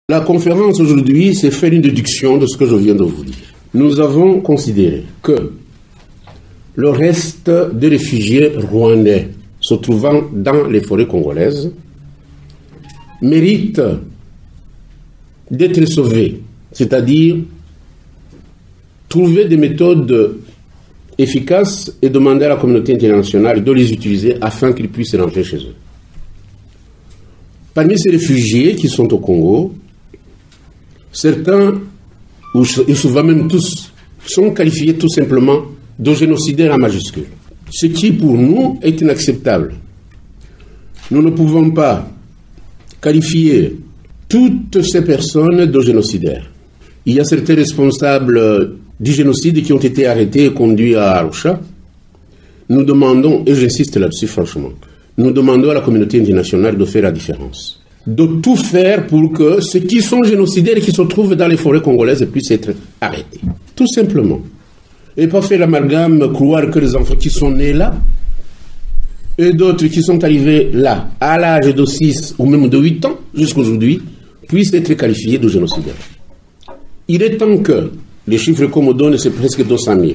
La conférence aujourd'hui s'est fait une déduction de ce que je viens de vous dire. Nous avons considéré que le reste des réfugiés rwandais se trouvant dans les forêts congolaises mérite d'être sauvés, c'est-à-dire trouver des méthodes efficaces et demander à la communauté internationale de les utiliser afin qu'ils puissent rentrer chez eux. Parmi ces réfugiés qui sont au Congo, certains, ou souvent même tous, sont qualifiés tout simplement de génocidaires en majuscule. Ce qui pour nous est inacceptable. Nous ne pouvons pas qualifier toutes ces personnes de génocidaires. Il y a certains responsables du génocide qui ont été arrêtés et conduits à Arusha. Nous demandons, et j'insiste là-dessus franchement, nous demandons à la communauté internationale de faire la différence. De tout faire pour que ceux qui sont génocidaires et qui se trouvent dans les forêts congolaises puissent être arrêtés. Tout simplement. Et pas faire l'amalgame, croire que les enfants qui sont nés là, et d'autres qui sont arrivés là, à l'âge de 6 ou même de 8 ans, jusqu'à aujourd'hui, puissent être qualifiés de génocidaires. Il est temps que, les chiffres qu'on me donne, c'est presque 200 000.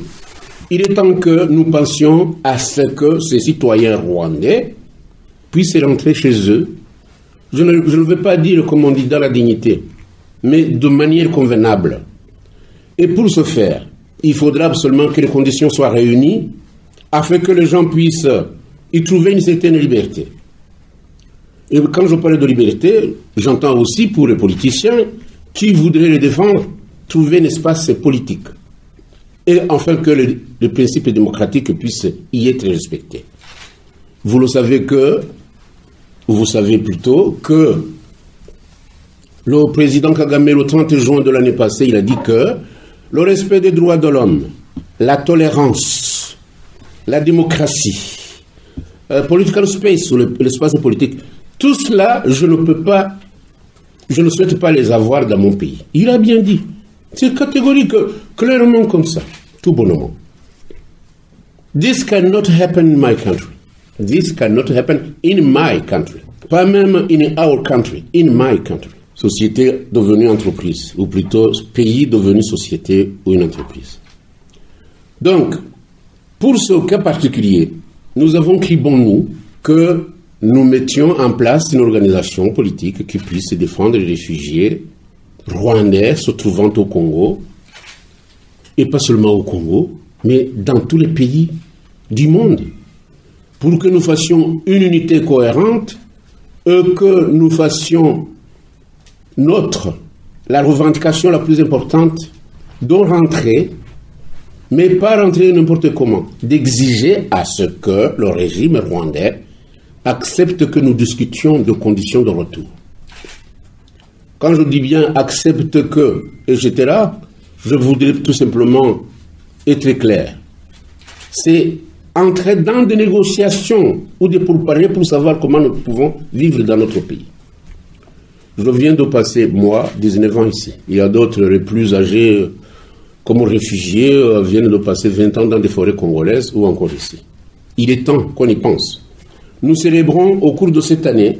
Il est temps que nous pensions à ce que ces citoyens rwandais puissent rentrer chez eux. Je ne veux pas dire, comme on dit, dans la dignité, mais de manière convenable. Et pour ce faire, il faudra absolument que les conditions soient réunies afin que les gens puissent y trouver une certaine liberté. Et quand je parle de liberté, j'entends aussi pour les politiciens qui voudraient les défendre, trouver un espace politique. Et enfin que les principes démocratiques puissent y être respectés. Vous savez plutôt que le président Kagame, le 30 juin de l'année passée, il a dit que le respect des droits de l'homme, la tolérance, la démocratie, political space, ou l'espace politique, tout cela, je ne souhaite pas les avoir dans mon pays. Il a bien dit. C'est catégorique, clairement comme ça, tout bonnement. This cannot happen in my country. This cannot happen in my country. Pas même in our country, in my country. Société devenue entreprise, ou plutôt pays devenu société ou une entreprise. Donc, pour ce cas particulier, nous avons cru bon nous que nous mettions en place une organisation politique qui puisse défendre les réfugiés rwandais se trouvant au Congo, et pas seulement au Congo, mais dans tous les pays du monde, pour que nous fassions une unité cohérente et que nous fassions la revendication la plus importante de rentrer, mais pas rentrer n'importe comment, d'exiger à ce que le régime rwandais accepte que nous discutions de conditions de retour. Quand je dis bien accepte que, etc., je voudrais tout simplement être clair. C'est entrer dans des négociations ou des pourparlers pour savoir comment nous pouvons vivre dans notre pays. Je viens de passer, moi, 19 ans ici. Il y a d'autres les plus âgés, comme réfugiés, viennent de passer 20 ans dans des forêts congolaises ou encore ici. Il est temps qu'on y pense. Nous célébrons au cours de cette année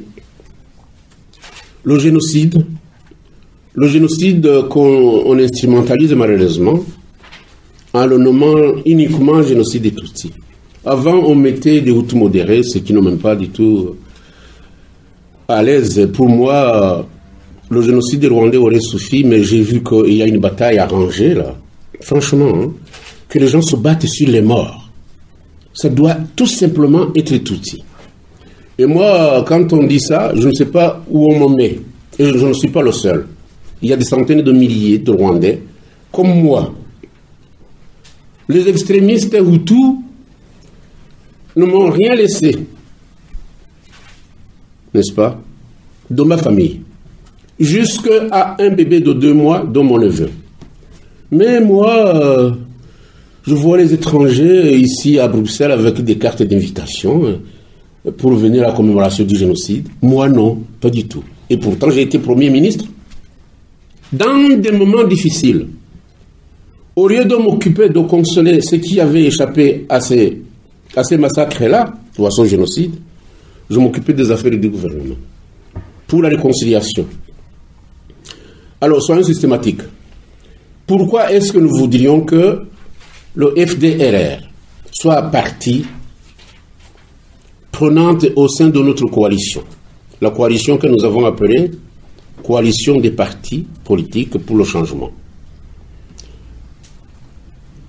le génocide qu'on instrumentalise malheureusement en le nommant uniquement génocide des Tutsis. Avant, on mettait des Hutus modérés, ce qui ne m'aime pas du tout à l'aise. Pour moi, le génocide des Rwandais aurait suffi, mais j'ai vu qu'il y a une bataille arrangée, là. Franchement, que les gens se battent sur les morts. Ça doit tout simplement être Tutsi. Et moi, quand on dit ça, je ne sais pas où on me met. Et je ne suis pas le seul. Il y a des centaines de milliers de Rwandais, comme moi. Les extrémistes Hutus ne m'ont rien laissé, n'est-ce pas, de ma famille, jusqu'à un bébé de 2 mois de mon neveu. Mais moi, je vois les étrangers ici à Bruxelles avec des cartes d'invitation pour venir à la commémoration du génocide. Moi non, pas du tout. Et pourtant j'ai été Premier ministre. Dans des moments difficiles, au lieu de m'occuper de consoler ceux qui avaient échappé à ces massacres-là, ou à ce génocide, je m'occupais des affaires du gouvernement, pour la réconciliation. Alors, soyons systématiques. Pourquoi est-ce que nous voudrions que le FDLR soit partie prenante au sein de notre coalition? La coalition que nous avons appelée coalition des partis politiques pour le changement.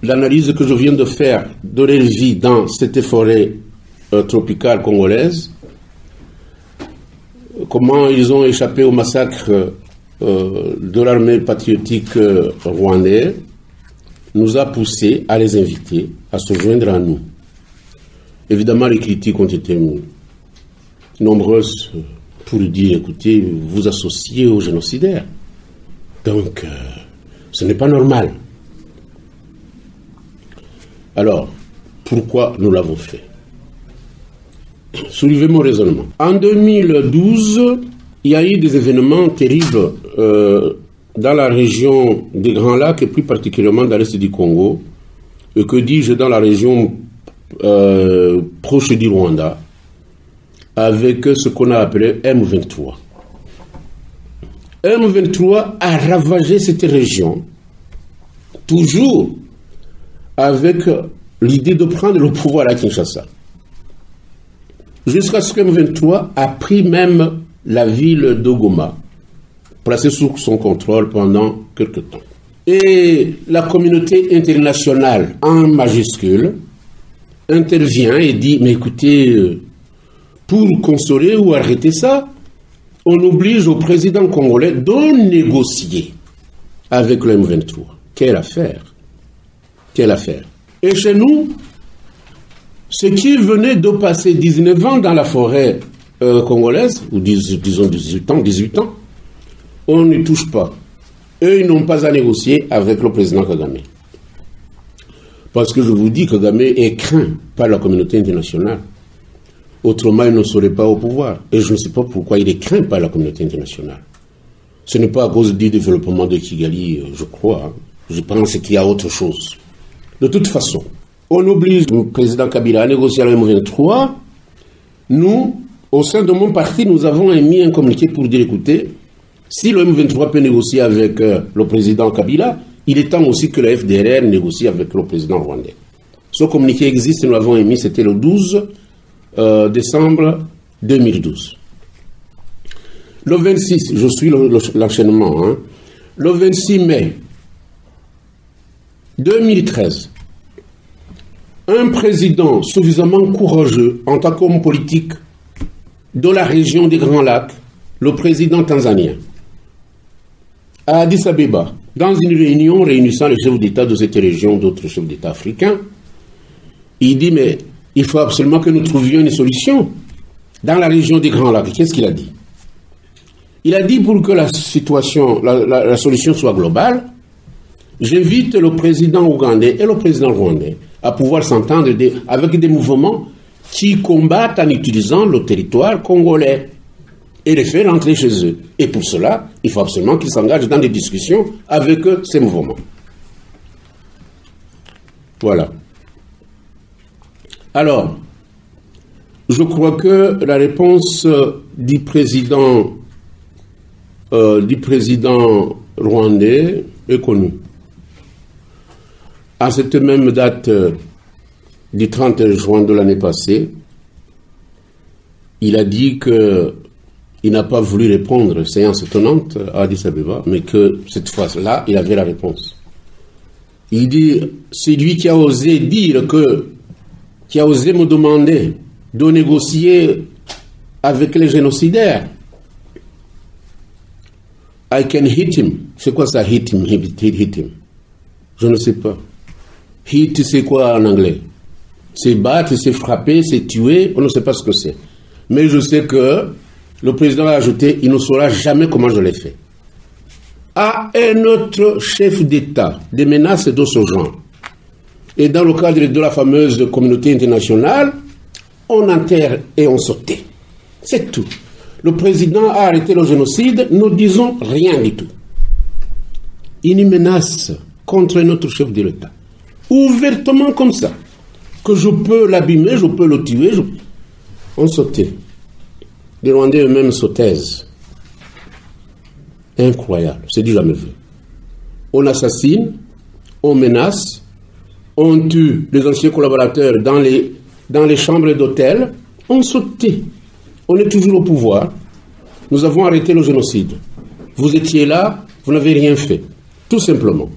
L'analyse que je viens de faire de leur vie dans cette forêt tropicale congolaise, comment ils ont échappé au massacre de l'armée patriotique rwandaise, nous a poussé à les inviter à se joindre à nous. Évidemment, les critiques ont été nombreuses pour dire, écoutez, vous associez aux génocidaires. Donc, ce n'est pas normal. Alors, pourquoi nous l'avons fait? Suivez mon raisonnement. En 2012, il y a eu des événements terribles dans la région des Grands Lacs et plus particulièrement dans l'est du Congo, et que dis-je dans la région proche du Rwanda, avec ce qu'on a appelé M23. M23 a ravagé cette région, toujours avec l'idée de prendre le pouvoir à Kinshasa. Jusqu'à ce que M23 a pris même la ville de Goma, placée sous son contrôle pendant quelque temps. Et la communauté internationale, en majuscule, intervient et dit, mais écoutez, pour consoler ou arrêter ça, on oblige au président congolais de négocier avec le M23. Quelle affaire! Quelle affaire! Et chez nous, ceux qui venaient de passer 19 ans dans la forêt congolaise, ou disons 18 ans, on ne touche pas. Eux, ils n'ont pas à négocier avec le président Kagame. Parce que je vous dis, Kagame est craint par la communauté internationale. Autrement, il ne serait pas au pouvoir. Et je ne sais pas pourquoi il est craint par la communauté internationale. Ce n'est pas à cause du développement de Kigali, je crois. Hein. Je pense qu'il y a autre chose. De toute façon, on oblige le président Kabila à négocier avec le M23. Nous, au sein de mon parti, nous avons émis un communiqué pour dire, écoutez, si le M23 peut négocier avec le président Kabila, il est temps aussi que le FDLR négocie avec le président rwandais. Ce communiqué existe, nous l'avons émis, c'était le 12 décembre 2012. Le 26, je suis l'enchaînement, hein, le 26 mai 2013, un président suffisamment courageux en tant qu'homme politique de la région des Grands Lacs, le président tanzanien, à Addis Abeba, dans une réunion réunissant les chefs d'État de cette région, d'autres chefs d'État africains, il dit, mais il faut absolument que nous trouvions une solution dans la région des Grands Lacs. Qu'est-ce qu'il a dit? Il a dit, pour que la situation, la solution soit globale, j'invite le président ougandais et le président rwandais à pouvoir s'entendre avec des mouvements qui combattent en utilisant le territoire congolais et les faire rentrer chez eux. Et pour cela, il faut absolument qu'ils s'engagent dans des discussions avec ces mouvements. Voilà. Alors, je crois que la réponse du président rwandais est connue. À cette même date du 30 juin de l'année passée, il a dit qu'il n'a pas voulu répondre, séance tenante à Addis Abeba, mais que cette fois-là, il avait la réponse. Il dit, c'est lui qui a osé dire qui a osé me demander de négocier avec les génocidaires. I can hit him. C'est quoi ça, hit him? Hit him. Je ne sais pas. Hit, c'est quoi en anglais? C'est battre, c'est frapper, c'est tuer, on ne sait pas ce que c'est. Mais je sais que le président a ajouté, il ne saura jamais comment je l'ai fait. À un autre chef d'État, des menaces de ce genre. Et dans le cadre de la fameuse communauté internationale, on enterre et on sautait. C'est tout. Le président a arrêté le génocide, nous disons rien du tout. Une menace contre notre chef de l'État. Ouvertement comme ça. Que je peux l'abîmer, je peux le tuer. On sautait. Les Rwandais eux-mêmes se taisent. Incroyable, c'est du jamais vu. On assassine, on menace, on tue les anciens collaborateurs dans les chambres d'hôtel, on se tait. On est toujours au pouvoir. Nous avons arrêté le génocide. Vous étiez là, vous n'avez rien fait. Tout simplement.